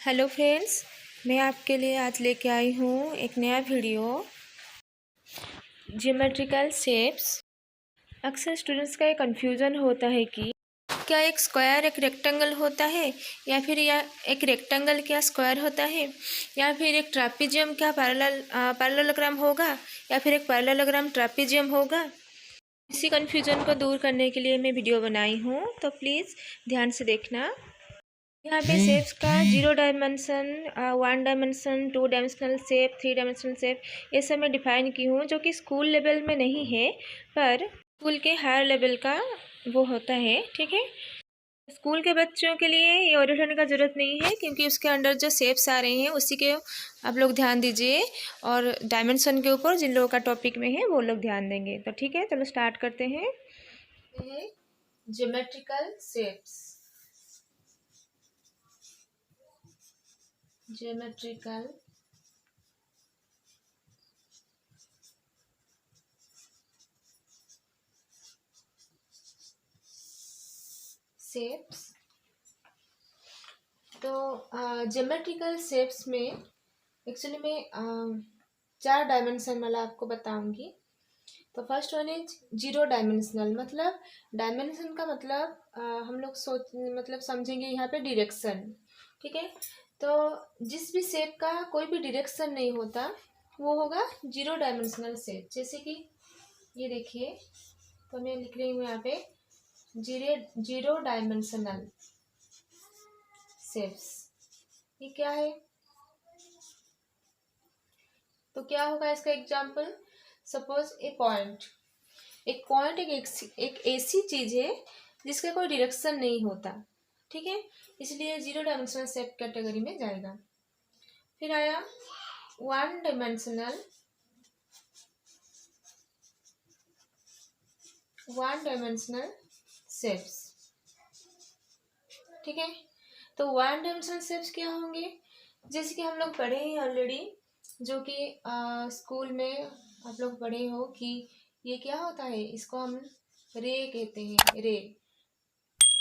Hello friends, मैं आपके लिए आज लेके आई हूँ एक नया वीडियो ज्योमेट्रिकल शेप्स। अक्सर स्टूडेंट्स का ये कन्फ्यूज़न होता है कि क्या एक स्क्वायर एक रेक्टेंगल होता है या एक रेक्टेंगल क्या स्क्वायर होता है या फिर एक ट्रापीजियम क्या पैरेललोग्राम होगा या फिर एक पैरेललोग्राम ट्रापीजियम होगा। इसी कन्फ्यूज़न को दूर करने के लिए मैं वीडियो बनाई हूँ, तो प्लीज़ ध्यान से देखना। यहाँ पे शेप्स का 0 dimension, 1 dimension, 2 dimensional shape, 3 dimensional shape, ये सब मैं डिफाइन की हूँ, जो कि स्कूल लेवल में नहीं है पर स्कूल के हायर लेवल का वो होता है। ठीक है, स्कूल के बच्चों के लिए ये ऑर्डर करने का ज़रूरत नहीं है, क्योंकि उसके अंडर जो शेप्स आ रहे हैं उसी के आप लोग ध्यान दीजिए, और डायमेंशन के ऊपर जिन लोगों का टॉपिक में है वो लोग ध्यान देंगे। तो ठीक है, चलो स्टार्ट करते हैं। Geometrical shapes, geometrical shapes. तो ज्योमेट्रिकल शेप्स में एक्चुअली मैं 4 डायमेंशन वाला आपको बताऊंगी। तो फर्स्ट वन इज 0 डायमेंशनल, मतलब डायमेंशन का मतलब हम लोग मतलब समझेंगे यहाँ पे डायरेक्शन। ठीक है, तो जिस भी शेप का कोई भी डायरेक्शन नहीं होता वो होगा 0 डायमेंशनल शेप। जैसे कि ये देखिए, तो मैं लिख रही हूँ यहाँ पे 0 डायमेंशनल शेप्स। ये क्या है? तो क्या होगा इसका एग्जाम्पल? सपोज एक पॉइंट एक ऐसी चीज है जिसका कोई डायरेक्शन नहीं होता। ठीक है, इसलिए 0 डायमेंशनल शेप कैटेगरी में जाएगा। फिर आया 1 डायमेंशनल शेप्स। ठीक है, तो 1 डायमेंशनल शेप्स क्या होंगे? जैसे कि हम लोग पढ़े हैं ऑलरेडी, जो कि स्कूल में आप लोग पढ़े हो कि ये क्या होता है, इसको हम रे कहते हैं, ray.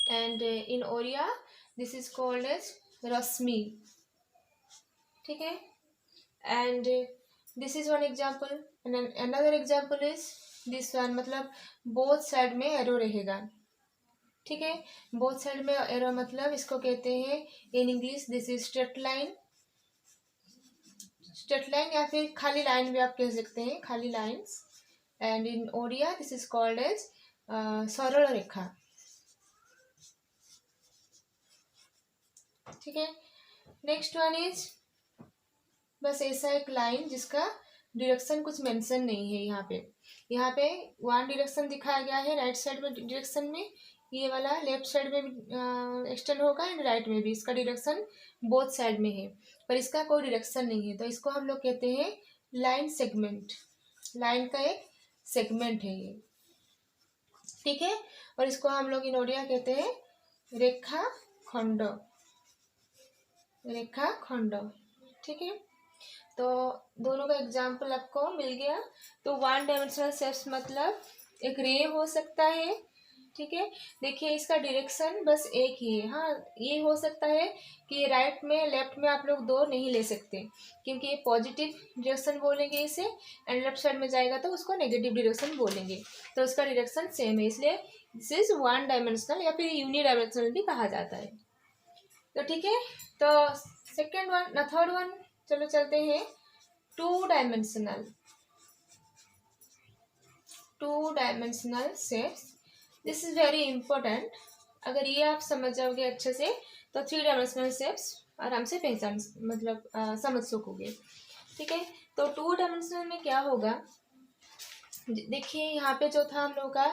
And in Oriya this is called as रश्मि। ठीक है, and this is one example. Another example is this one, मतलब बोथ साइड में एरो रहेगा। ठीक है, बोथ साइड में एरो मतलब इसको कहते हैं in English this is straight line. Straight line या फिर खाली लाइन भी आप कह सकते हैं, खाली lines. And in Odia this is called as सरल रेखा। ठीक है, नेक्स्ट वन इज बस ऐसा एक लाइन जिसका डायरेक्शन कुछ मेंशन नहीं है। यहाँ पे 1 डायरेक्शन दिखाया गया है राइट साइड में डायरेक्शन में, ये वाला लेफ्ट साइड में भी एक्सटेंड होगा एंड राइट में भी, इसका डायरेक्शन बोथ साइड में है, पर इसका कोई डायरेक्शन नहीं है। तो इसको हम लोग कहते हैं लाइन सेगमेंट। लाइन का एक सेगमेंट है ये। ठीक है, और इसको हम लोग इन ओडिया कहते हैं रेखा खंड। रेखा खंड। ठीक है, तो दोनों का एग्जाम्पल आपको मिल गया। तो 1 डायमेंशनल शेप्स मतलब एक रे हो सकता है। ठीक है, देखिए इसका डायरेक्शन बस एक ही है। हाँ, ये हो सकता है कि राइट में लेफ्ट में आप लोग 2 नहीं ले सकते, क्योंकि ये पॉजिटिव डायरेक्शन बोलेंगे इसे, एंड लेफ्ट साइड में जाएगा तो उसको नेगेटिव डायरेक्शन बोलेंगे। तो उसका डायरेक्शन सेम है, इसलिए दिस इज 1 डायमेंशनल या फिर यूनि डायमेंशनल भी कहा जाता है। तो ठीक है, तो सेकेंड वन ना थर्ड वन, चलो चलते हैं 2 dimensional shapes. This is very important. अगर ये आप समझ जाओगे अच्छे से तो 3 डायमेंशनल शेप्स आराम से पहचान मतलब समझ सकोगे। ठीक है, तो 2 डायमेंशनल में क्या होगा, देखिए यहाँ पे जो था हम लोग का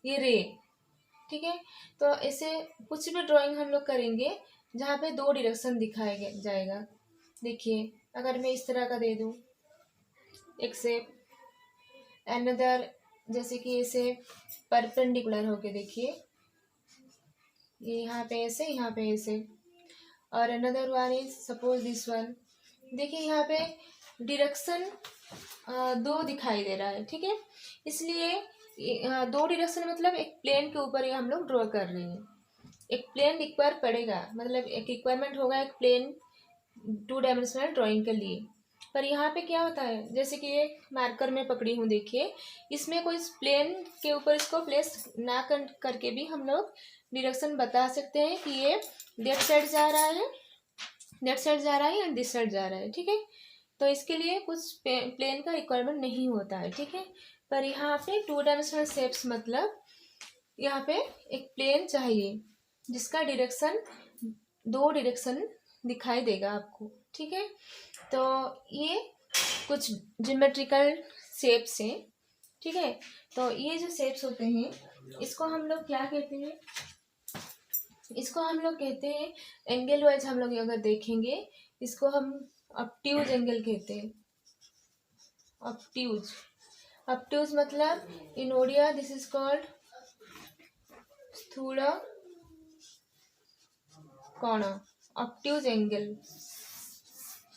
ये रे। ठीक है, तो ऐसे कुछ भी ड्राइंग हम लोग करेंगे जहाँ पे 2 डायरेक्शन दिखाया जाएगा। देखिए अगर मैं इस तरह का दे दूँ एक शेप, अनदर जैसे कि ऐसे परपेंडिकुलर होके, देखिए ये यहाँ पे ऐसे, यहाँ पे ऐसे, और another one is suppose this one. देखिए यहाँ पे डायरेक्शन 2 दिखाई दे रहा है। ठीक है, इसलिए 2 डायरेक्शन मतलब एक प्लेन के ऊपर ये हम लोग ड्रॉ कर रहे हैं। एक प्लेन रिक्वायर पड़ेगा, मतलब एक रिक्वायरमेंट होगा एक प्लेन टू डायमेंशनल ड्राइंग के लिए। पर यहाँ पे क्या होता है, जैसे कि ये मार्कर में पकड़ी हूँ, देखिए इसमें कोई प्लेन के ऊपर इसको प्लेस ना करके भी हम लोग डायरेक्शन बता सकते हैं कि ये लेफ्ट साइड जा रहा है, लेफ्ट साइड जा रहा है या दिस साइड जा रहा है। ठीक है, तो इसके लिए कुछ प्लेन का रिक्वायरमेंट नहीं होता है। ठीक है, पर यहाँ पे टू डायमेंशनल शेप्स मतलब यहाँ पे एक प्लेन चाहिए जिसका डायरेक्शन दो डायरेक्शन दिखाई देगा आपको। ठीक है, तो ये कुछ ज्योमेट्रिकल शेप्स हैं। ठीक है, तो ये जो शेप्स होते हैं इसको हम लोग क्या कहते हैं, इसको हम लोग कहते हैं एंगल वाइज हम लोग अगर देखेंगे इसको हम ऑब्ट्यूज एंगल कहते हैं। ऑब्ट्यूज, ऑब्ट्यूज मतलब इन ओडिया दिस इज कॉल्ड स्थूल कोण, ऑब्ट्यूज एंगल।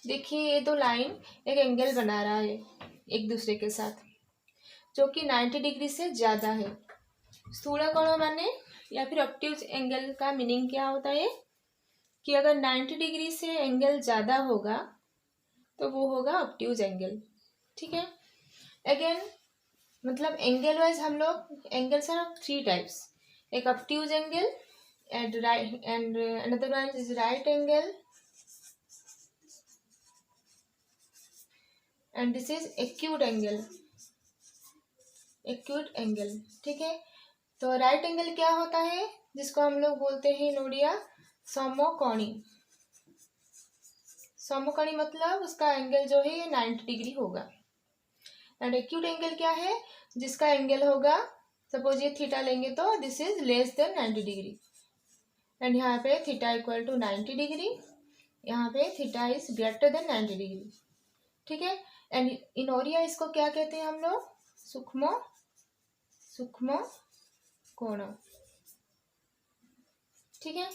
देखिए ये दो लाइन एक एंगल बना रहा है एक दूसरे के साथ, जो कि 90 डिग्री से ज़्यादा है। स्थूल कोण माने या फिर ऑब्ट्यूज एंगल का मीनिंग क्या होता है कि अगर 90 डिग्री से एंगल ज़्यादा होगा तो वो होगा ऑब्ट्यूज एंगल। ठीक है, अगेन मतलब एंगल वाइज हम लोग angles are of three types, एक obtuse angle and right and another one is right angle and this is acute angle, acute angle. ठीक है, तो राइट एंगल क्या होता है जिसको हम लोग बोलते हैं नोडिया समकोणी। समकोणी मतलब उसका एंगल जो है ये 90 डिग्री होगा। एंड एक्यूट एंगल क्या है, जिसका एंगल होगा सपोज ये थीटा लेंगे तो this is less than 90 degree and यहाँ पे थीटा इक्वल टू 90 डिग्री, यहाँ पे theta is greater than 90 degree. ठीक है, एंड इन ओरिया इसको क्या कहते हैं हम लोग, सूक्ष्म सूक्ष्म कोण। ठीक है,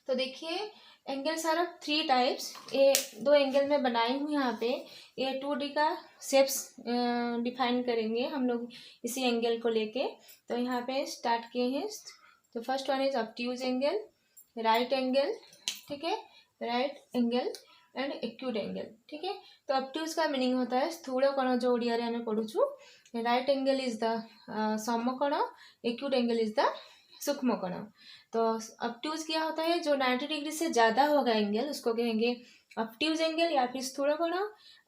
तो देखिए angles are of three types, ये दो एंगल में बनाई हूँ यहाँ पे, ये 2D का शेप्स डिफाइन करेंगे हम लोग इसी एंगल को लेके। तो यहाँ पे स्टार्ट किए हैं, तो first one is obtuse angle, right angle, ठीक है, right angle and acute angle. ठीक है, तो ऑब्ट्यूज का मीनिंग होता है स्थूल कोण, जो ओडिया रे हमें पढ़ुछु। राइट एंगल इज द समकोण, एक्यूट एंगल इज द सूक्ष्म कोण। तो ऑब्ट्यूज क्या होता है, जो 90 डिग्री से ज़्यादा होगा एंगल उसको कहेंगे ऑब्ट्यूज एंगल या फिर स्थूल कोण।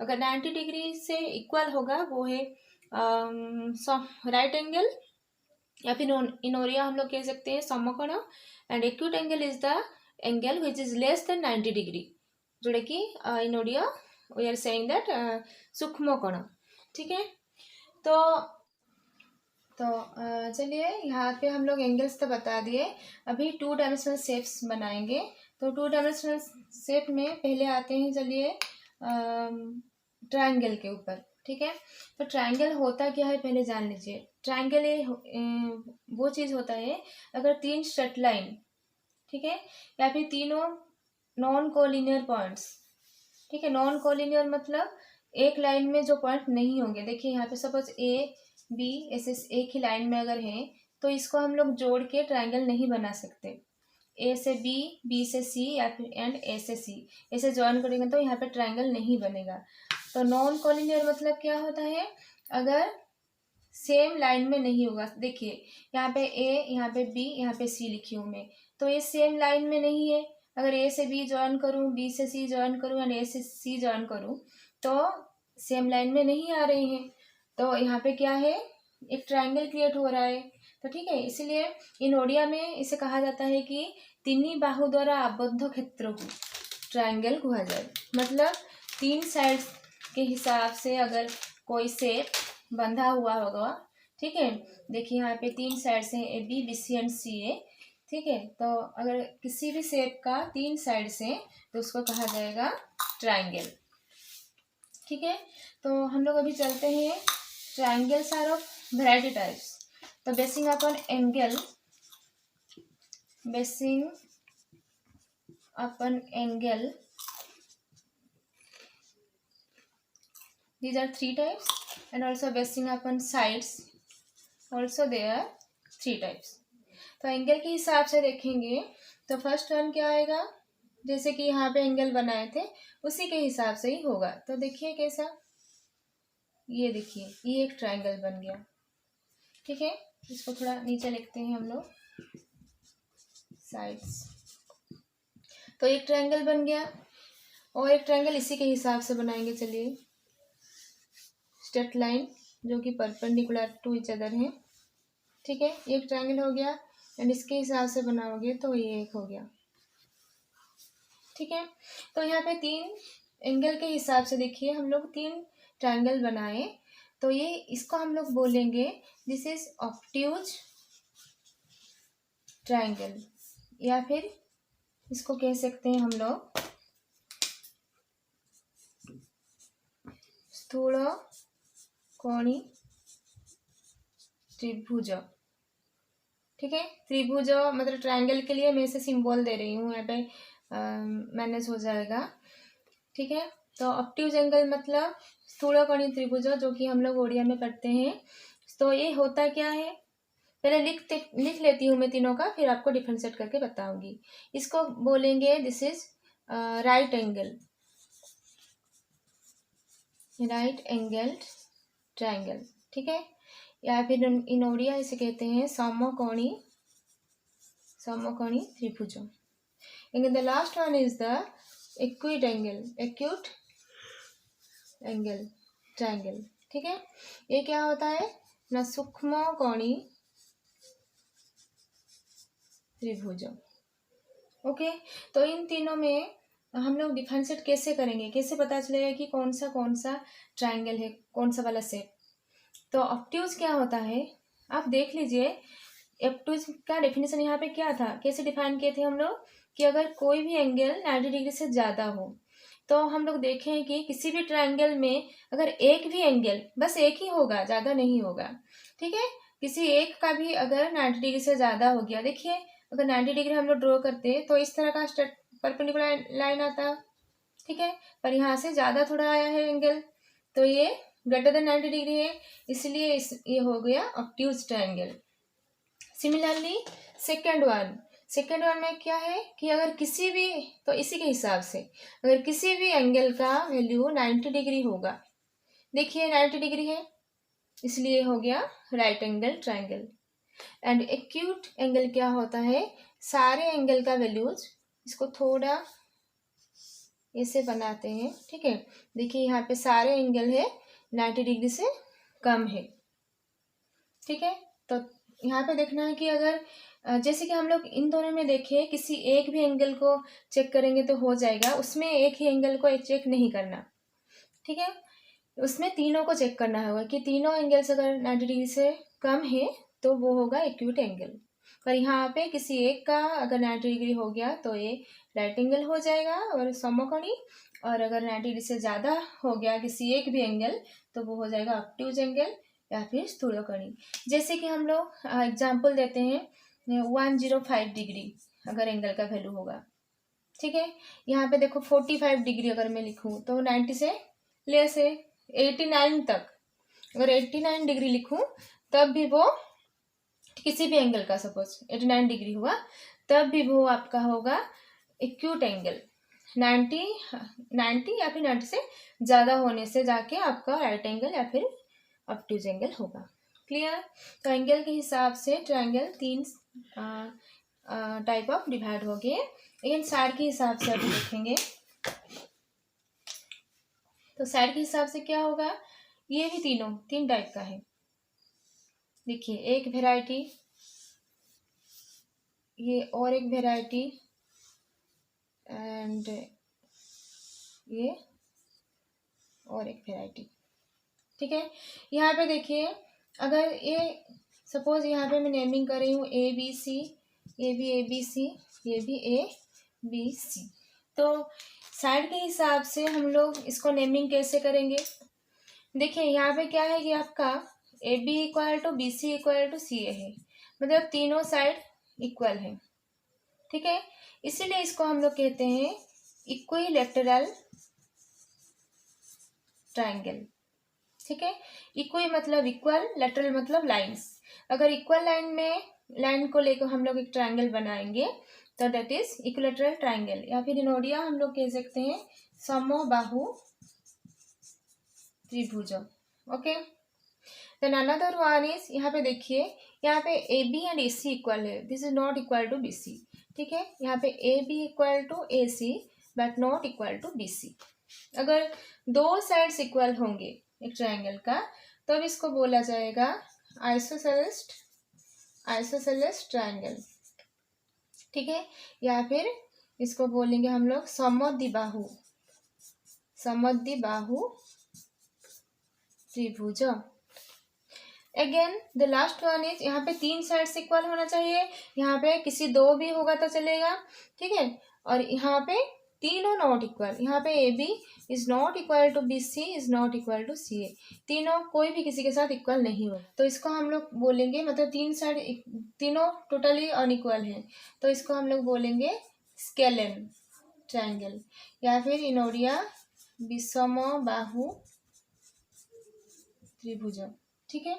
अगर 90 डिग्री से इक्वल होगा वो है राइट एंगल या फिर इन ओरिया हम लोग कह सकते हैं समकोण। And acute angle is the angle which is less than 90 degree, जोड़े कि in Odia we are saying that सूक्ष्म कोण। ठीक है, तो चलिए यहाँ पे हम लोग एंगल्स तो बता दिए, अभी टू डायमेंशनल शेप्स बनाएंगे। तो टू डायमेंशनल शेप में पहले आते हैं, चलिए ट्रायंगल के ऊपर। ठीक है, तो ट्रायंगल होता क्या है पहले जान लीजिए। ट्रायंगल ये वो चीज़ होता है अगर तीन स्ट्रेट लाइन, ठीक है, या फिर तीनों नॉन कोलिनियर पॉइंट्स। ठीक है, नॉन कोलिनियर मतलब एक लाइन में जो पॉइंट नहीं होंगे। देखिए यहाँ पे सपोज ए बी ऐसे एक ही लाइन में अगर है तो इसको हम लोग जोड़ के ट्रायंगल नहीं बना सकते। ए से बी, बी से सी या फिर एंड ए से सी ऐसे ज्वाइन करेंगे तो यहाँ पे ट्रायंगल नहीं बनेगा। तो नॉन कोलिनियर मतलब क्या होता है, अगर सेम लाइन में नहीं होगा। देखिए यहाँ पे ए, यहाँ पे बी, यहाँ पे सी लिखी हूँ मैं, तो ये सेम लाइन में नहीं है। अगर ए से बी ज्वाइन करूँ, बी से सी ज्वाइन करूँ एंड ए से सी ज्वाइन करूँ तो सेम लाइन में नहीं आ रहे हैं। तो यहाँ पे क्या है, एक ट्रायंगल क्रिएट हो रहा है। तो ठीक है, इसलिए इन ओडिया में इसे कहा जाता है कि तीनी बाहु द्वारा आबद्ध क्षेत्र को ट्रायंगल कहा जाए। मतलब तीन साइड के हिसाब से अगर कोई शेप बंधा हुआ होगा। ठीक है, देखिए यहाँ पे तीन साइड से A B, B C and C है। ठीक है, तो अगर किसी भी शेप का तीन साइड से तो उसको कहा जाएगा ट्रायंगल। ठीक है, तो हम लोग अभी चलते हैं, triangles are of variety types. तो basing upon angle, basing upon angle, these are three types, and also basing upon sides also there are three types. तो एंगल के हिसाब से देखेंगे तो फर्स्ट वन क्या आएगा, जैसे कि यहाँ पे एंगल बनाए थे उसी के हिसाब से ही होगा। तो देखिए कैसा, ये देखिए ये एक ट्रायंगल बन गया। ठीक है, इसको थोड़ा नीचे लिखते हैं हम लोग, साइड्स। तो एक ट्रायंगल बन गया और एक ट्रायंगल इसी के हिसाब से बनाएंगे। चलिए, स्ट्रेट लाइन जो कि परपेंडिकुलर टू ईच अदर है। ठीक है, एक ट्रायंगल हो गया एंड इसके हिसाब से बनाओगे तो ये एक हो गया। ठीक है, तो यहाँ पे 3 एंगल के हिसाब से देखिए हम लोग 3 ट्रायंगल बनाए। तो ये इसको हम लोग बोलेंगे दिस इज ऑब्ट्यूज ट्रायंगल, या फिर इसको कह सकते हैं हम लोग स्थूल कोणी त्रिभुज। ठीक है, त्रिभुज मतलब ट्रायंगल के लिए मैं इसे सिंबल दे रही हूँ, यहाँ पे मैनेज हो जाएगा। ठीक है, तो ऑब्ट्यूज एंगल मतलब स्थूल कोणी त्रिभुज, जो कि हम लोग ओडिया में पढ़ते हैं। तो ये होता क्या है, पहले लिख लेती हूँ मैं तीनों का, फिर आपको डिफरेंशिएट करके बताऊंगी। इसको बोलेंगे this is right angle, right angled triangle. ठीक है, या फिर इन ओडिया इसे कहते हैं समकोणी त्रिभुज। And the last one is the acute angle triangle. ठीक है, ये क्या होता है ना, सूक्ष्म कोणी त्रिभुज। ओके, तो इन तीनों में हम लोग डिफरेंशिएट कैसे करेंगे, कैसे पता चलेगा कि कौन सा ट्रायंगल है, कौन सा वाला शेप। तो ऑब्ट्यूज क्या होता है, आप देख लीजिए। ऑब्ट्यूज का डेफिनेशन यहाँ पे क्या था, कैसे डिफाइन किए थे हम लोग, कि अगर कोई भी एंगल 90 डिग्री से ज़्यादा हो, तो हम लोग देखें कि किसी भी ट्रायंगल में अगर एक भी एंगल, बस एक ही होगा, ज़्यादा नहीं होगा। ठीक है, किसी एक का भी अगर 90 डिग्री से ज़्यादा हो गया, देखिए अगर 90 डिग्री हम लोग ड्रॉ करते तो इस तरह का परपेंडिकुलर लाइन आता। ठीक है, पर यहाँ से ज़्यादा थोड़ा आया है एंगल, तो ये ग्रेटर देन 90 डिग्री है, इसलिए ये हो गया obtuse triangle. Similarly second one में क्या है कि अगर किसी भी, तो इसी के हिसाब से अगर किसी भी एंगल का वैल्यू 90 डिग्री होगा, देखिए 90 डिग्री है, इसलिए हो गया right angle triangle. And acute angle क्या होता है, सारे एंगल का वैल्यूज, इसको थोड़ा ऐसे बनाते हैं। ठीक है, देखिए यहाँ पे सारे एंगल है 90 डिग्री से कम है। ठीक है, तो यहाँ पे देखना है कि अगर जैसे कि हम लोग इन दोनों में देखें, किसी एक भी एंगल को चेक करेंगे तो हो जाएगा, उसमें एक ही एंगल को चेक नहीं करना। ठीक है, उसमें तीनों को चेक करना होगा कि तीनों एंगल्स अगर 90 डिग्री से कम है तो वो होगा एक्यूट एंगल। पर यहाँ पे किसी एक का अगर 90 डिग्री हो गया तो ये राइट एंगल हो जाएगा और समकोणी, और अगर 90 डिग्री से ज़्यादा हो गया किसी एक भी एंगल तो वो हो जाएगा ऑब्ट्यूज एंगल या फिर स्थूलकोणी। जैसे कि हम लोग एग्जाम्पल देते हैं 105 डिग्री अगर एंगल का वैल्यू होगा। ठीक है, यहाँ पे देखो 45 डिग्री अगर मैं लिखूँ तो 90 से लेस है, 89 तक अगर 89 डिग्री लिखूँ तब भी वो किसी भी एंगल का, सपोज 89 डिग्री हुआ तब भी वो आपका होगा एक्यूट एंगल। 90 या फिर 90 से ज़्यादा होने से जाके आपका राइट एंगल या फिर ऑब्ट्यूज एंगल होगा। क्लियर, तो एंगल के हिसाब से ट्रायंगल 3 टाइप ऑफ डिवाइड हो गए। लेकिन साइड के हिसाब से अभी देखेंगे, तो साइड के हिसाब से क्या होगा, ये भी तीन टाइप का है। देखिए एक वेराइटी, ये और एक वेराइटी, एंड ये और एक वेराइटी। ठीक है, यहाँ पे देखिए अगर ये सपोज यहाँ पे मैं नेमिंग कर रही हूँ ए बी सी, ये भी ए बी सी, ये भी ए बी सी, तो साइड के हिसाब से हम लोग इसको नेमिंग कैसे करेंगे। देखिए यहाँ पे क्या है कि आपका A B equal to B C equal to C A है, मतलब तीनों साइड इक्वल है। ठीक है, इसीलिए इसको हम लोग कहते हैं इक्विलैटरल ट्रायंगल। ठीक है, इक्वी मतलब इक्वल, लैटरल मतलब लाइंस। अगर इक्वल लाइन को लेकर हम लोग एक ट्रायंगल बनाएंगे तो दैट इज इक्विलेटरल ट्राइंगल, या फिर इन ओडिया हम लोग कह सकते हैं समबाहु त्रिभुज। Okay, then another one is, यहाँ पे देखिए, यहाँ पे A B and A C equal है, this is not equal to B C. ठीक है, यहाँ पे A B equal to A C but not equal to B C. अगर दो साइड्स इक्वल होंगे एक ट्राइंगल का, तब तो इसको बोला जाएगा आइसोसेलेस ट्राइंगल। ठीक है, या फिर इसको बोलेंगे हम लोग समद्विबाहु त्रिभुज। Again the last one is, यहाँ पे तीन साइड्स इक्वल होना चाहिए, यहाँ पे किसी दो भी होगा तो चलेगा। ठीक है, और यहाँ पे तीनों नॉट इक्वल, यहाँ पे A B is not equal to B C is not equal to C A, तीनों कोई भी किसी के साथ इक्वल नहीं हो, तो इसको हम लोग बोलेंगे, मतलब तीन साइड तीनों टोटली अनइक्वल हैं, तो इसको हम लोग बोलेंगे स्केलेन ट्राइंगल, या फिर इन ओडिया विषमबाहु त्रिभुज। ठीक है,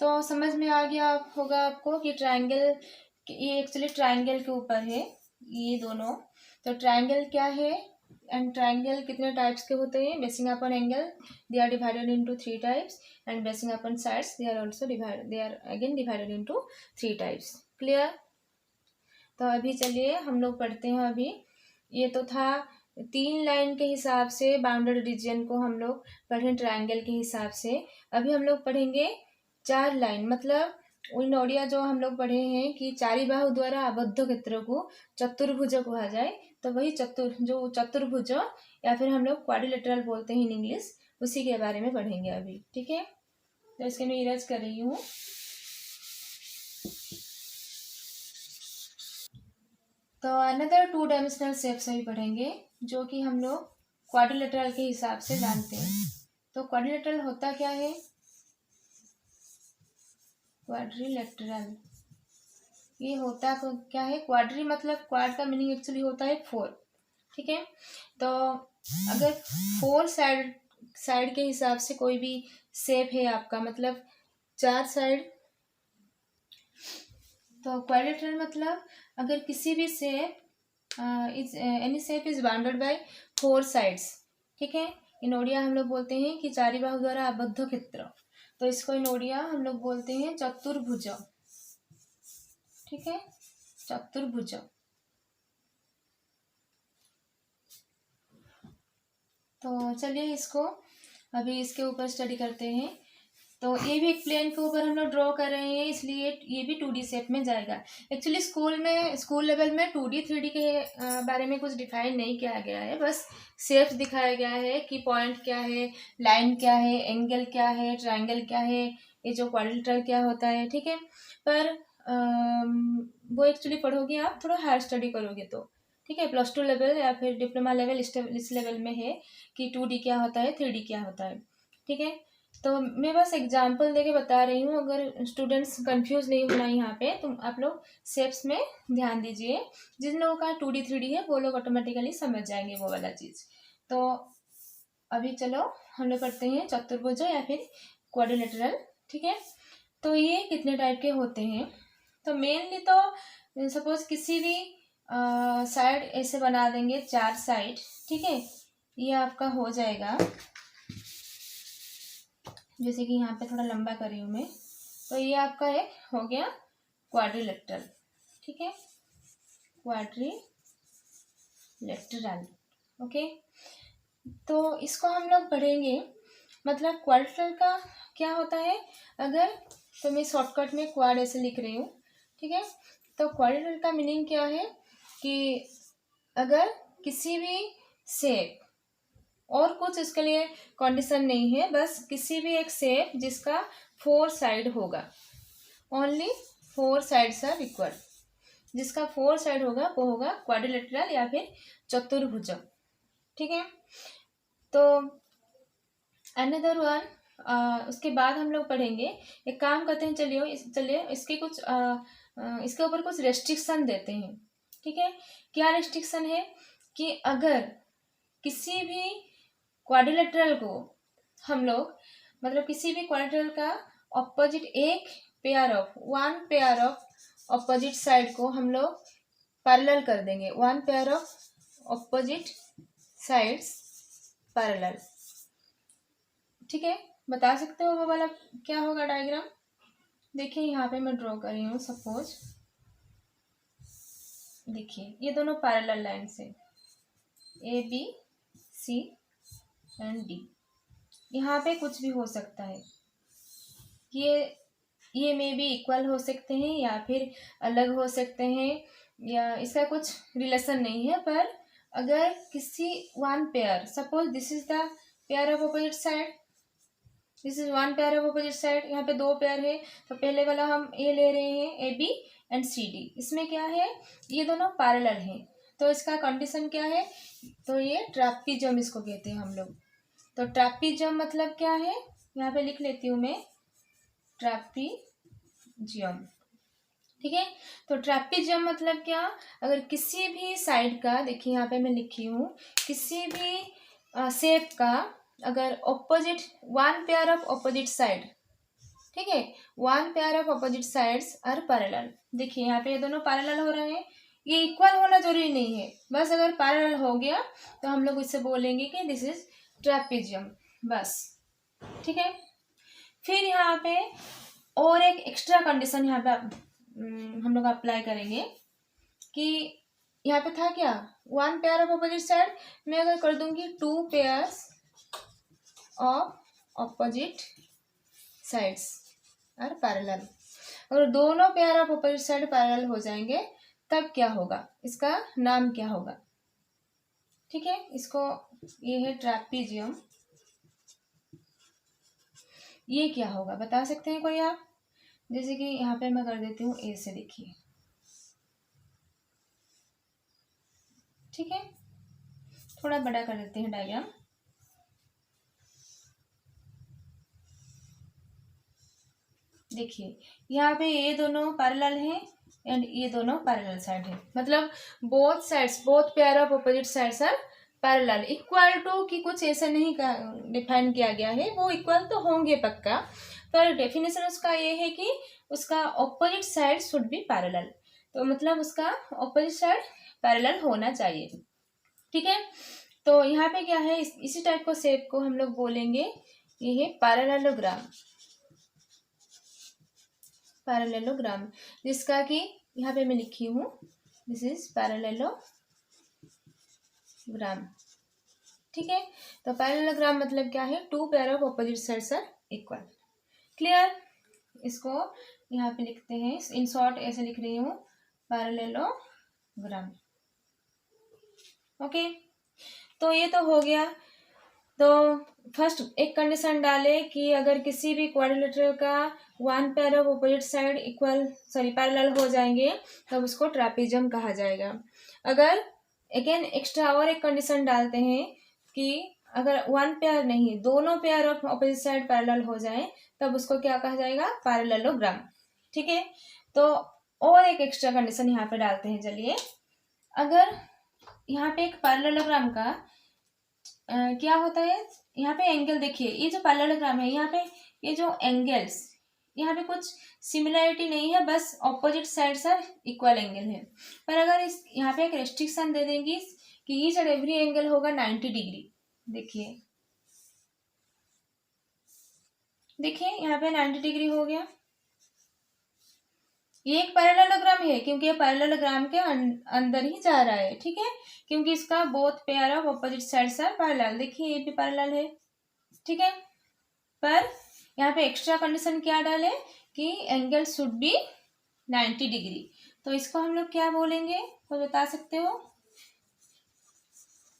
तो समझ में आ गया होगा आपको कि ट्राइंगल, ये एक्चुअली ट्राइंगल के ऊपर है ये दोनों। तो ट्राइंगल क्या है एंड ट्राइंगल कितने टाइप्स के होते हैं? Basing upon angle they are divided into 3 types, and basing upon sides they are again divided into 3 types. Clear? तो अभी चलिए हम लोग पढ़ते हैं। अभी ये तो था 3 लाइन के हिसाब से बाउंडेड रीजन को हम लोग पढ़े ट्राइंगल के हिसाब से। अभी हम लोग पढ़ेंगे 4 लाइन, मतलब इन ओडिया जो हम लोग पढ़े हैं कि चारी बाहु द्वारा आबद्ध क्षेत्र को चतुर्भुज कहा जाए, तो वही चतुर्भुज या फिर हम लोग क्वाड्रिलेटरल बोलते हैं इन इंग्लिश, उसी के बारे में पढ़ेंगे अभी। ठीक है, तो इसके मैं इरेज कर रही हूँ। तो अनदर 2 डायमेंशनल शेप्स अभी पढ़ेंगे जो कि हम लोग क्वाड्रिलेटरल के हिसाब से जानते हैं। तो क्वाड्रिलेटरल होता क्या है? क्वाड्रिलेटरल ये होता क्या है? क्वाड्री मतलब क्वाड का मीनिंग एक्चुअली होता है 4। ठीक है, तो अगर 4 साइड के हिसाब से कोई भी शेप है आपका, मतलब 4 साइड, तो क्वाड्रिलेटरल मतलब अगर किसी भी shape any shape is bounded by 4 sides. ठीक है, इन ओडिया हम लोग बोलते हैं कि चारी बाहु द्वारा आबद्ध क्षेत्र, तो इसको इन ओडिया हम लोग बोलते हैं चतुर्भुज। ठीक है, चतुर्भुज। तो चलिए इसको अभी इसके ऊपर स्टडी करते हैं। तो ये भी एक प्लेन के ऊपर हम लोग ड्रॉ कर रहे हैं, इसलिए ये भी 2D शेप में जाएगा। एक्चुअली स्कूल लेवल में 2D 3D के बारे में कुछ डिफाइन नहीं किया गया है, बस शेप्स दिखाया गया है कि पॉइंट क्या है, लाइन क्या है, एंगल क्या है, ट्राइंगल क्या है, ये जो क्वाड्रिलेटरल क्या होता है। ठीक है, पर वो एक्चुअली पढ़ोगे आप थोड़ा हायर स्टडी करोगे तो। ठीक है, +2 लेवल या फिर डिप्लोमा लेवल इस लेवल में है कि 2D क्या होता है, 3D क्या होता है। ठीक है, तो मैं बस एग्जाम्पल देके बता रही हूँ, अगर स्टूडेंट्स कंफ्यूज नहीं होना यहाँ पे, तो आप लोग शेप्स में ध्यान दीजिए। जिन लोगों का 2D 3D है वो लोग ऑटोमेटिकली समझ जाएंगे वो वाला चीज़। तो अभी चलो हम लोग करते हैं चतुर्भुज या फिर क्वाड्रिलेटरल। ठीक है, तो ये कितने टाइप के होते हैं? तो मेनली तो सपोज किसी भी साइड ऐसे बना देंगे 4 साइड। ठीक है, ये आपका हो जाएगा, जैसे कि यहाँ पे थोड़ा लंबा कर रही हूँ मैं, तो ये आपका एक हो गया क्वाड्रिलेटरल। ठीक है, क्वाड्रिलेटरल। ओके, तो इसको हम लोग पढ़ेंगे, मतलब क्वाड्रिलेटरल का क्या होता है। अगर तो मैं शॉर्टकट में क्वाड ऐसे लिख रही हूँ। ठीक है, तो क्वाड्रिलेटरल का मीनिंग क्या है कि अगर किसी भी शेप, और कुछ इसके लिए कंडीशन नहीं है, बस किसी भी एक शेप जिसका 4 साइड होगा, ओनली 4 साइड्स आर इक्वल, जिसका 4 साइड होगा वो होगा क्वाड्रिलेटरल या फिर चतुर्भुज। ठीक है, तो अनदर वन, उसके बाद हम लोग पढ़ेंगे, एक काम करते हैं, चलिए इसके ऊपर कुछ रेस्ट्रिक्शन देते हैं। ठीक है, क्या रेस्ट्रिक्शन है कि अगर किसी भी क्वाड्रिलेटरल को हम लोग, मतलब किसी भी क्वाड्रिलेटरल का opposite one pair of opposite side को हम लोग पैरेलल कर देंगे, one pair of opposite sides parallel. ठीक है, बता सकते हो वो वाला क्या होगा डायग्राम? देखिए यहाँ पे मैं ड्रॉ कर रही हूँ, सपोज देखिए ये दोनों पैरेलल लाइन से A B C and D, यहाँ पे कुछ भी हो सकता है, ये मे बी इक्वल हो सकते हैं या फिर अलग हो सकते हैं, या इसका कुछ रिलेशन नहीं है। पर अगर किसी one pair, suppose this is the pair of opposite side, this is one pair of opposite side, यहाँ पे दो पेयर है, तो पहले वाला हम ए ले रहे हैं, A B and C D, इसमें क्या है, ये दोनों पैरेलल हैं, तो इसका कंडीशन क्या है, तो ये ट्रैपीजियम इसको कहते हैं हम लोग। तो ट्रैपीजियम मतलब क्या है, यहाँ पे लिख लेती हूँ मैं, ट्रैपीजियम। ठीक है, तो ट्रैपीजियम मतलब क्या, अगर किसी भी साइड का, देखिए यहाँ पे मैं लिखी हूँ, किसी भी शेप का अगर opposite, one pair of opposite side, ठीक है, one pair of opposite sides are parallel. देखिए यहाँ पे ये दोनों पैरेलल हो रहे हैं, ये इक्वल होना जरूरी नहीं है, बस अगर पैरेलल हो गया तो हम लोग इससे बोलेंगे कि दिस इज ट्रैपीजियम, बस। ठीक है, फिर यहाँ पे और एक एक्स्ट्रा कंडीशन यहाँ पे हम लोग अप्लाई करेंगे कि यहाँ पे था क्या, one pair of opposite side, मैं अगर कर दूंगी two pairs of opposite sides are parallel, अगर दोनों pair of opposite side parallel हो जाएंगे तब क्या होगा, इसका नाम क्या होगा? ठीक है, इसको, ये है ट्रैपीजियम, ये क्या होगा बता सकते हैं कोई आप? जैसे कि यहाँ पे मैं कर देती हूँ ए से, देखिए, ठीक है, थोड़ा बड़ा कर देते हैं डायग्राम। देखिए यहाँ पे ये दोनों पैरेलल हैं एंड ये दोनों पैरेलल साइड है, मतलब both sides, both pair of opposite sides are parallel, equal to की कुछ ऐसा नहीं डिफाइन किया गया है, वो इक्वल तो होंगे पक्का, पर डेफिनेशन उसका ये है कि उसका opposite side should be parallel, तो मतलब उसका ऑपोजिट साइड पैरेलल होना चाहिए। ठीक है, तो यहाँ पे क्या है, इसी टाइप को शेप को हम लोग बोलेंगे, ये है पैरेललोग्राम, पैरेललोग्राम, जिसका कि यहाँ पे मैं लिखी हूँ, दिस इज पैरेललोग्राम। ठीक है, तो पैरेललोग्राम मतलब क्या है, two pair of opposite sides are equal. Clear, इसको यहाँ पे लिखते हैं, इन शॉर्ट ऐसे लिख रही हूँ, पैरेललोग्राम। ओके, तो ये तो हो गया। तो फर्स्ट एक कंडीशन डाले कि अगर किसी भी क्वाड्रिलेटरल का one pair of opposite side equal, sorry parallel हो जाएंगे तब उसको ट्रैपीजियम कहा जाएगा। अगर अगेन एक्स्ट्रा और एक कंडीशन डालते हैं कि अगर वन पेयर नहीं, दोनों pair of opposite side parallel हो जाए तब उसको क्या कहा जाएगा, पैरेललोग्राम। ठीक है, तो और एक एक्स्ट्रा कंडीशन यहाँ पे डालते हैं, चलिए, अगर यहाँ पे एक पैरेललोग्राम का क्या होता है, यहाँ पे एंगल देखिए, ये जो पैरेललोग्राम है यहाँ पे ये जो एंगल्स, यहाँ पे कुछ सिमिलरिटी नहीं है, बस opposite sides are equal angle है। पर अगर इस यहाँ पे एक रेस्ट्रिक्शन दे देंगी कि ईच एंड एवरी एंगल होगा 90 डिग्री, देखिए देखिए यहाँ पे 90 डिग्री हो गया, ये एक पैरेललोग्राम है क्योंकि ये पैरेललोग्राम के अंदर ही जा रहा है। ठीक है, क्योंकि इसका both pair of opposite sides are parallel, देखिए ये भी पैरेलल है। ठीक है, पर यहाँ पे एक्स्ट्रा कंडीशन क्या डाले कि एंगल शुड बी 90 डिग्री, तो इसको हम लोग क्या बोलेंगे, तो बता सकते हो,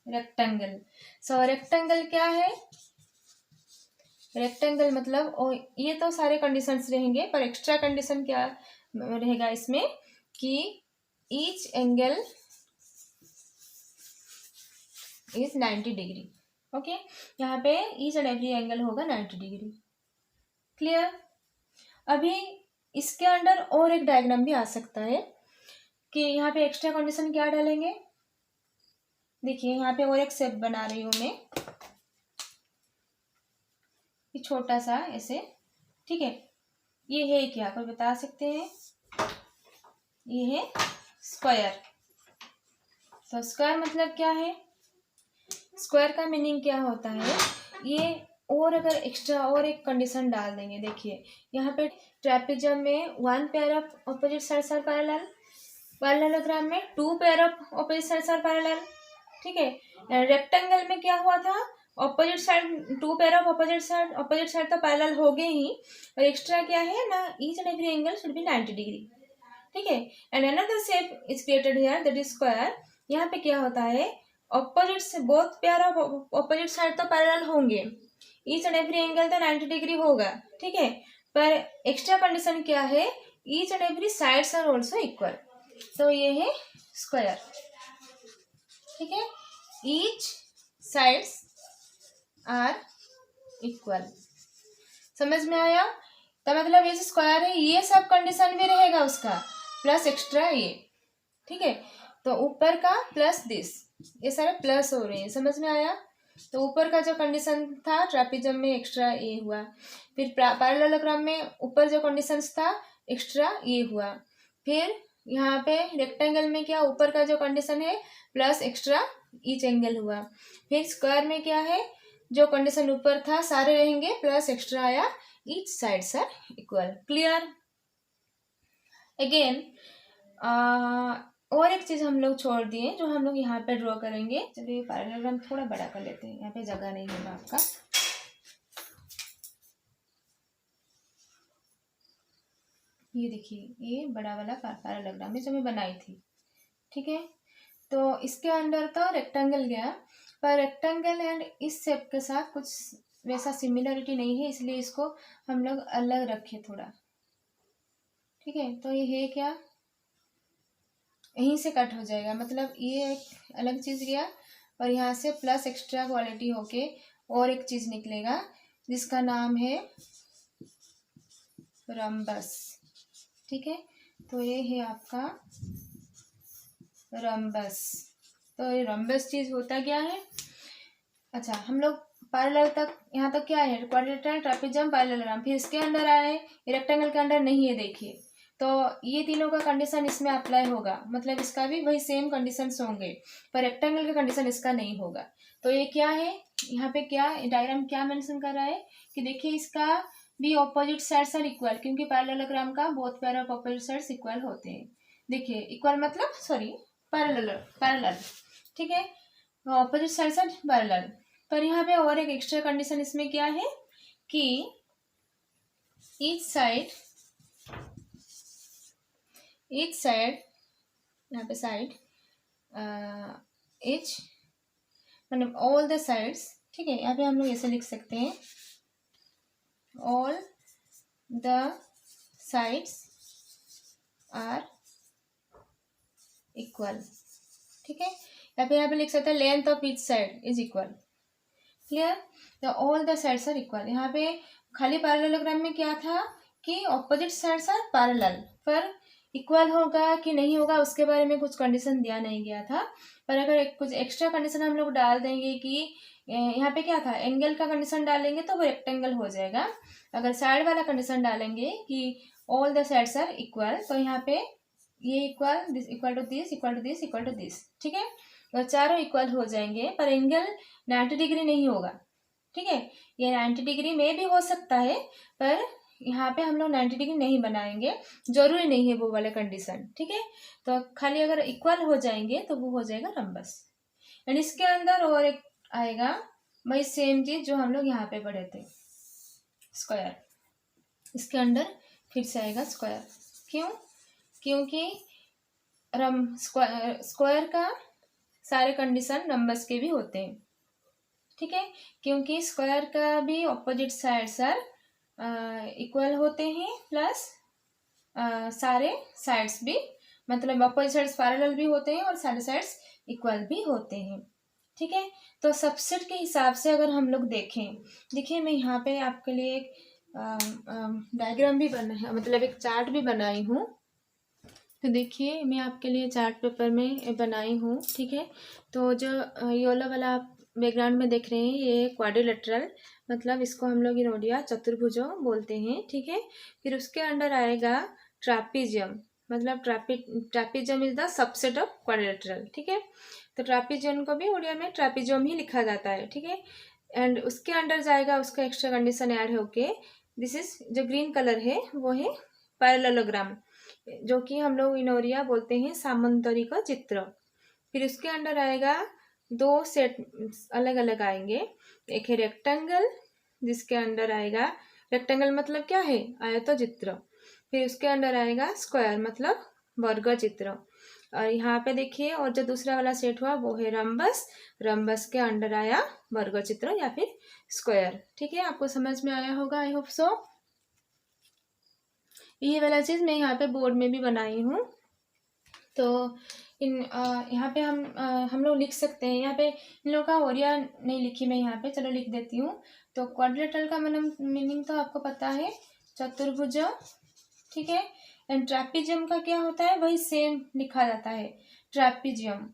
रेक्टेंगल। सो रेक्टेंगल क्या है, रेक्टेंगल मतलब ये तो सारे कंडीशंस रहेंगे, पर एक्स्ट्रा कंडीशन क्या रहेगा इसमें कि each angle is 90 degree. Okay, यहाँ पे ईच एंड एवरी एंगल होगा 90 डिग्री। क्लियर, अभी इसके अंदर और एक डायग्राम भी आ सकता है कि यहाँ पे एक्स्ट्रा कंडीशन क्या डालेंगे, देखिए यहाँ पे और एक शेप बना रही हूँ मैं, ये छोटा सा ऐसे। ठीक है, ये है क्या, कोई बता सकते हैं? ये है स्क्वायर। तो स्क्वायर मतलब क्या है, स्क्वायर का मीनिंग क्या होता है, ये और अगर एक्स्ट्रा और एक कंडीशन डाल देंगे, देखिए यहाँ पे ट्रेपेजियम में 1 pair of opposite sides are parallel, parallelogram में 2 pair of opposite sides are parallel, ठीक है। रेक्टेंगल में क्या हुआ था, opposite side 2 pair of opposite side तो पैरेलल हो गए ही, और एक्स्ट्रा क्या है ना, each and every angle should be 90 degree, ठीक है। And another shape is created here, that is square. यहाँ पे क्या होता है, ऑपोजिट से both pair of opposite side तो पैरेलल होंगे, ईच एंड एवरी एंगल तो 90 डिग्री होगा, ठीक है। पर एक्स्ट्रा कंडीशन क्या है, each and every sides are also equal, तो ये है स्क्वायर, ठीक है। ईच साइड्स आर इक्वल, समझ में आया। तो मतलब ये स्क्वायर है, ये सब कंडीशन भी रहेगा उसका, प्लस एक्स्ट्रा ये, ठीक है। तो ऊपर का प्लस दिस, ये सारे प्लस हो रहे हैं, समझ में आया। तो ऊपर का जो कंडीशन था ट्रेपेजियम में एक्स्ट्रा ए हुआ, फिर पैरेललोग्राम में ऊपर जो कंडीशंस था एक्स्ट्रा ए हुआ, फिर यहाँ पे रेक्टेंगल में क्या, ऊपर का जो कंडीशन है प्लस एक्स्ट्रा ईच एंगल हुआ, फिर स्क्वायर में क्या है, जो कंडीशन ऊपर था सारे रहेंगे, प्लस एक्स्ट्रा आया, each sides are equal. Clear. Again और एक चीज हम लोग छोड़ दिए जो हम लोग यहाँ पे ड्रॉ करेंगे। चलिए पैरेललोग्राम थोड़ा बड़ा कर लेते हैं, यहाँ पे जगह नहीं होगा आपका। ये देखिए, ये बड़ा वाला पैरेललोग्राम है जो मैं बनाई थी, ठीक है। तो इसके अंदर तो रेक्टेंगल गया, पर रेक्टेंगल एंड इस शेप के साथ कुछ वैसा सिमिलरिटी नहीं है, इसलिए इसको हम लोग अलग रखे थोड़ा, ठीक है। तो ये है क्या, यहीं से कट हो जाएगा, मतलब ये एक अलग चीज गया और यहाँ से प्लस एक्स्ट्रा क्वालिटी होके और एक चीज निकलेगा जिसका नाम है रम्बस, ठीक है। तो ये है आपका रम्बस। तो ये रम्बस चीज होता क्या है, अच्छा हम लोग पैरेलल तक, यहाँ तक क्या है, क्वाड्रिलेटरल, ट्रेपेजियम, पैरेललोग्राम, फिर इसके अंदर आए, रेक्टेंगल के अंदर नहीं है, देखिए। तो ये तीनों का कंडीशन इसमें अप्लाई होगा, मतलब इसका भी वही सेम कंडीशंस होंगे, पर रेक्टेंगल का कंडीशन इसका नहीं होगा। तो ये क्या है, यहाँ पे क्या डायग्राम क्या मेंशन कर रहा है कि देखिए इसका भी ऑपोजिट साइड्स आर इक्वल, क्योंकि पैरेललोग्राम का both pair of opposite sides equal होते हैं। देखिए इक्वल मतलब सॉरी पैरेलल, ठीक है, ऑपोजिट साइड्स आर पैरेलल। पर यहाँ पे और एक एक्स्ट्रा कंडीशन इसमें क्या है कि ईच साइड यहाँ पे साइड ईच मतलब ऑल द साइड्स, ठीक है। यहाँ पे हम लोग ऐसे लिख सकते हैं, all the sides are equal, ठीक है। यहाँ पे लिख सकते हैं length of each side is equal. Clear. तो all the sides are equal, यहाँ पे खाली पैरेललोग्राम में क्या था कि ऑपोजिट साइड्स आर पैरेलल, पर इक्वल होगा कि नहीं होगा उसके बारे में कुछ कंडीशन दिया नहीं गया था। पर अगर कुछ एक्स्ट्रा कंडीशन हम लोग डाल देंगे कि यहाँ पे क्या था, एंगल का कंडीशन डालेंगे तो वो रेक्टेंगल हो जाएगा। अगर साइड वाला कंडीशन डालेंगे कि all the sides are equal, तो यहाँ पे ये equal, this equal to this, equal to this, equal to this, ठीक है। तो चारों इक्वल हो जाएंगे, पर एंगल 90 डिग्री नहीं होगा, ठीक है। ये 90 डिग्री में भी हो सकता है, पर यहाँ पे हम लोग 90 डिग्री नहीं बनाएंगे, जरूरी नहीं है वो वाले कंडीशन, ठीक है। तो खाली अगर इक्वल हो जाएंगे तो वो हो जाएगा रम्बस। एंड इसके अंदर और एक आएगा वही सेम चीज जो हम लोग यहाँ पे पढ़े थे, स्क्वायर। इसके अंदर फिर से आएगा स्क्वायर, क्यों, क्योंकि स्क्वायर का सारे कंडीशन रम्बस के भी होते हैं, ठीक है। क्योंकि स्क्वायर का भी ऑपोजिट साइड्स आर इक्वल होते हैं, प्लस सारे साइड्स भी, मतलब अपोजिट साइड्स पैरेलल भी होते हैं और सारे साइड्स इक्वल भी होते हैं, ठीक है। तो सबसेट के हिसाब से अगर हम लोग देखें, देखिए मैं यहाँ पे आपके लिए एक डायग्राम भी बना है, मतलब एक चार्ट भी बनाई हूँ। तो देखिए मैं आपके लिए चार्ट पेपर में बनाई हूँ, ठीक है। तो जो येलो वाला आप बैकग्राउंड में देख रहे हैं ये क्वाड्रिलेटरल, मतलब इसको हम लोग इनोडिया चतुर्भुजों बोलते हैं, ठीक है। फिर उसके अंडर आएगा ट्रापीजियम, मतलब trapezium is the subset of quadrilateral, ठीक है। तो ट्रापीजियम को भी उड़िया में ट्रापीजियम ही लिखा जाता है, ठीक है। एंड उसके अंडर जाएगा, उसका एक्स्ट्रा कंडीशन ऐड होके दिस इज जो ग्रीन कलर है वो है पैरेललोग्राम, जो कि हम लोग इन ओरिया बोलते हैं सामंतरिक चित्र। फिर उसके अंडर आएगा दो सेट अलग अलग आएंगे, एक है रेक्टेंगल जिसके अंडर आएगा, रेक्टेंगल मतलब क्या है, आयत चित्र। फिर उसके अंडर आएगा स्क्वायर मतलब वर्ग चित्र। और यहाँ पे देखिए, और जो दूसरा वाला सेट हुआ वो है रम्बस, रम्बस के अंडर आया वर्ग चित्र या फिर स्क्वायर, ठीक है। आपको समझ में आया होगा, आई होप सो। ये वाला चीज मैं यहाँ पे बोर्ड में भी बनाई हूँ। तो इन यहाँ पे हम लोग लिख सकते हैं, यहाँ पे इन लोगों का ओरिया नहीं लिखी मैं यहाँ पे, चलो लिख देती हूँ। तो क्वाड्रिलेटरल का मीनिंग तो आपको पता है, चतुर्भुज, ठीक है। एंड ट्रैपीजियम का क्या होता है, वही सेम लिखा जाता है, ट्रैपीजियम,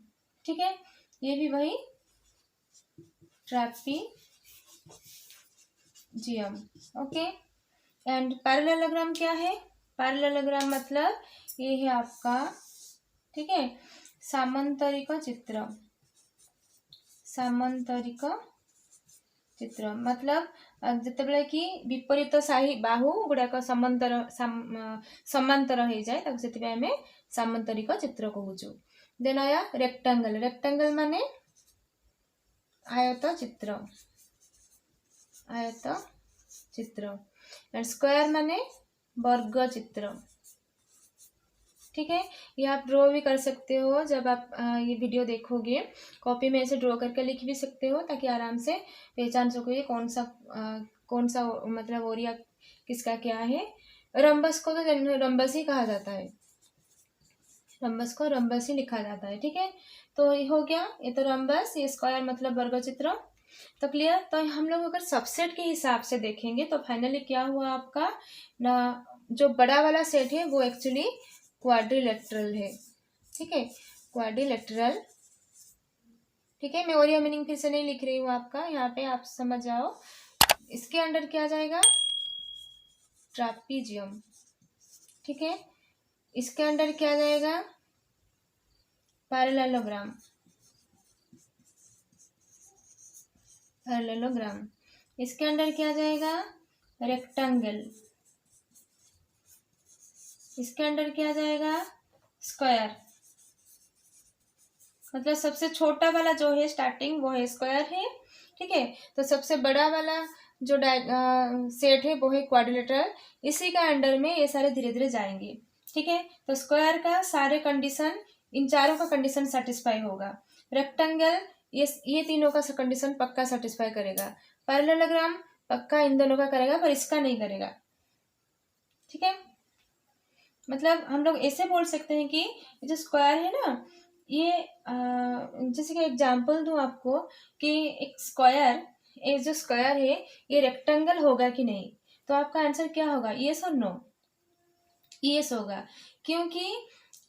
ठीक है। ये भी वही ट्रैपीजियम, ओके। एंड पैरेललोग्राम क्या है, पैरेललोग्राम मतलब ये है आपका, ठीक है, सामंतरिक चित्र। सामंतरिक चित्र मतलब जितेबाला कि विपरीत साही बाहु गुड़ाक समांतर हो जाए ताको सेतिबे हमें सामंतरिक चित्र कहूचु। देन आया रेक्टेंगल, रेक्टेंगल माने आयत चित्र, आयत चित्र। एंड स्क्वायर माने वर्ग चित्र, ठीक है। ये आप ड्रॉ भी कर सकते हो, जब आप ये वीडियो देखोगे कॉपी में ऐसे ड्रॉ करके लिख भी सकते हो, ताकि आराम से पहचान सकोगे कौन सा मतलब ओरिया किसका क्या है। रम्बस को तो रम्बस ही कहा जाता है, रम्बस को रम्बस ही लिखा जाता है, ठीक है। तो ये हो गया, ये तो रम्बस, ये स्क्वायर मतलब वर्ग चित्र, तो क्लियर। तो हम लोग अगर सबसेट के हिसाब से देखेंगे तो फाइनली क्या हुआ आपका ना, जो बड़ा वाला सेट है वो एक्चुअली क्वाड्रिलेटरल है, ठीक है, क्वाड्रिलेटरल, ठीक है। मैं ओरिया मीनिंग फिर से नहीं लिख रही हूँ आपका, यहाँ पे आप समझ जाओ। इसके अंडर क्या जाएगा, ट्रापीजियम, ठीक है। इसके अंडर क्या जाएगा, पैरेललोग्राम, पैरेललोग्राम। इसके अंडर क्या जाएगा, रेक्टेंगल। इसके अंडर क्या जाएगा, स्क्वायर। मतलब सबसे छोटा वाला जो है स्टार्टिंग वो है स्क्वायर है, ठीक है। तो सबसे बड़ा वाला जो सेट है वो है क्वाड्रिलेटरल, इसी का अंडर में ये सारे धीरे धीरे जाएंगे, ठीक है। तो स्क्वायर का सारे कंडीशन, इन चारों का कंडीशन सेटिस्फाई होगा। रेक्टेंगल ये तीनों का कंडीशन पक्का सेटिस्फाई करेगा। पैरेललोग्राम पक्का इन दोनों का करेगा पर इसका नहीं करेगा, ठीक है। मतलब हम लोग ऐसे बोल सकते हैं कि जो स्क्वायर है ना, ये जैसे कि एग्जांपल दूं आपको कि एक स्क्वायर, ये जो स्क्वायर है ये रेक्टेंगल होगा कि नहीं, तो आपका आंसर क्या होगा, यस और नो, यस होगा, क्योंकि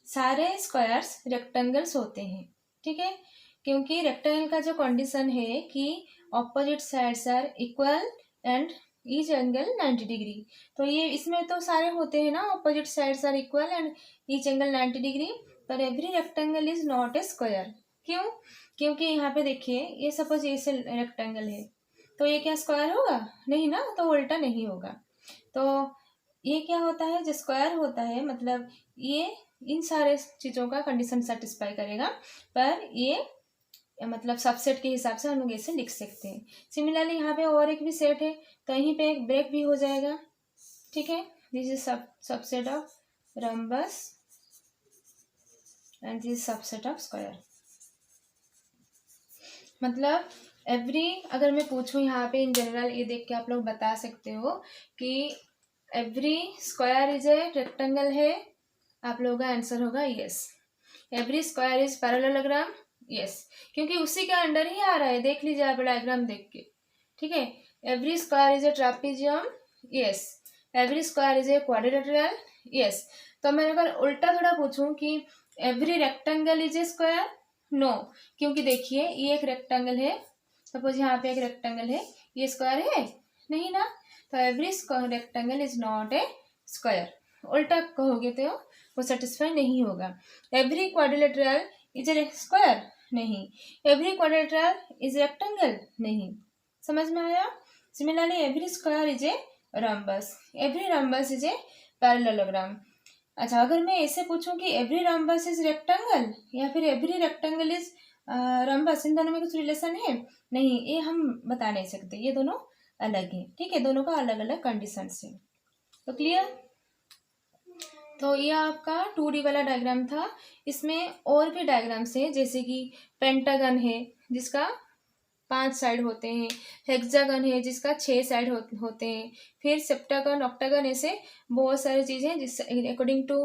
सारे स्क्वायर्स रेक्टेंगल्स होते हैं, ठीक है। क्योंकि रेक्टेंगल का जो कंडीशन है कि opposite sides are equal and each angle 90 degree, तो ये इसमें तो सारे होते हैं ना, opposite sides are equal and each angle 90 degree, पर every rectangle is not a square. क्यों, क्योंकि यहाँ पे देखिए, ये सपोज ये से रेक्टेंगल है, तो ये क्या स्क्वायर होगा, नहीं ना, तो उल्टा नहीं होगा। तो ये क्या होता है, जो स्क्वायर होता है मतलब ये इन सारे चीज़ों का कंडीशन सेटिस्फाई करेगा, पर ये मतलब सबसेट के हिसाब से हम लोग ऐसे लिख सकते हैं। सिमिलरली यहाँ पे और एक भी सेट है, तो यहीं पे एक ब्रेक भी हो जाएगा, ठीक है। This is subset of rhombus and this subset of square. मतलब एवरी, अगर मैं पूछूं यहाँ पे इन जनरल, ये देख के आप लोग बता सकते हो कि every square is a rectangle है, आप लोगों का आंसर होगा yes. Every square is parallelogram, yes, क्योंकि उसी के अंडर ही आ रहा है, देख लीजिए आप डायग्राम देख के, ठीक है। Every square is a trapezium, yes. Every square is a quadrilateral, yes. तो मैं अगर उल्टा थोड़ा पूछूं कि every rectangle is a square, no, क्योंकि देखिए ये एक रेक्टेंगल है, सपोज यहाँ पे एक रेक्टेंगल है, ये स्क्वायर है नहीं ना, तो every rectangle is not a square. उल्टा कहोगे तो वो सेटिस्फाई नहीं होगा। Every quadrilateral is a square, नहीं. Every quadrilateral is rectangle? नहीं. समझ में आया? Similarly every square is a rhombus. Every rhombus is a parallelogram. अच्छा, अगर मैं ऐसे पूछूं कि एवरी रम्बस इज रेक्टेंगल या फिर एवरी रेक्टेंगल इज रम्बस, इन दोनों में कुछ रिलेशन है? नहीं, ये हम बता नहीं सकते. ये दोनों अलग हैं. ठीक है, दोनों का अलग अलग कंडीशन है. तो क्लियर? तो ये आपका 2D वाला डायग्राम था. इसमें और भी डायग्राम्स हैं, जैसे कि पेंटागन है जिसका 5 साइड होते हैं, हेक्सागन है जिसका 6 साइड होते हैं, फिर सेप्टागन, ऑक्टागन, ऐसे बहुत सारी चीज़ें जिस according to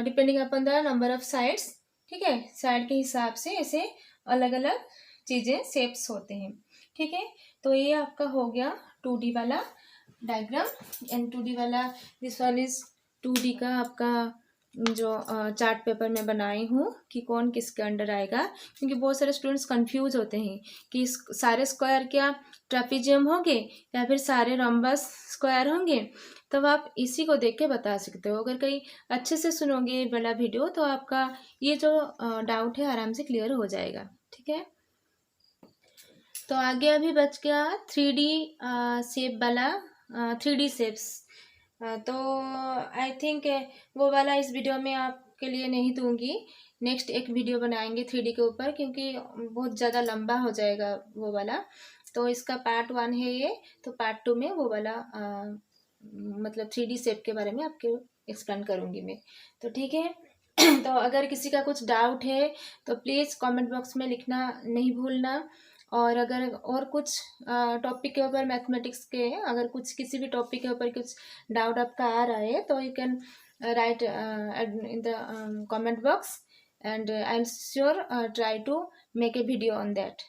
depending upon the number of sides. ठीक है, साइड के हिसाब से ऐसे अलग अलग चीज़ें शेप्स होते हैं. ठीक है, तो ये आपका हो गया 2D वाला डायग्राम. एंड 2D वाला, दिस वन इज 2D का आपका जो चार्ट पेपर में बनाई हूँ कि कौन किसके अंडर आएगा, क्योंकि बहुत सारे स्टूडेंट्स कंफ्यूज होते हैं कि सारे स्क्वायर क्या ट्रेपेजियम होंगे या फिर सारे रम्बस स्क्वायर होंगे. तब आप इसी को देख के बता सकते हो. अगर कहीं अच्छे से सुनोगे वाला वीडियो तो आपका ये जो डाउट है आराम से क्लियर हो जाएगा. ठीक है, तो आगे अभी बच गया 3D शेप वाला, 3D शेप्स. तो आई थिंक वो वाला इस वीडियो में आपके लिए नहीं दूंगी. नेक्स्ट एक वीडियो बनाएंगे 3D के ऊपर, क्योंकि बहुत ज़्यादा लंबा हो जाएगा वो वाला. तो इसका पार्ट 1 है ये. तो पार्ट 2 में वो वाला मतलब 3D शेप के बारे में आपके एक्सप्लेन करूँगी मैं. तो ठीक है. तो अगर किसी का कुछ डाउट है तो प्लीज़ कमेंट बॉक्स में लिखना नहीं भूलना. और अगर और कुछ टॉपिक के ऊपर, मैथमेटिक्स के, अगर कुछ किसी भी टॉपिक के ऊपर कुछ डाउट आपका आ रहा है तो you can write in the comment box, and I'm sure try to make a video on that.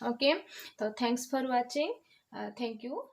Okay, so thanks for watching. Thank you.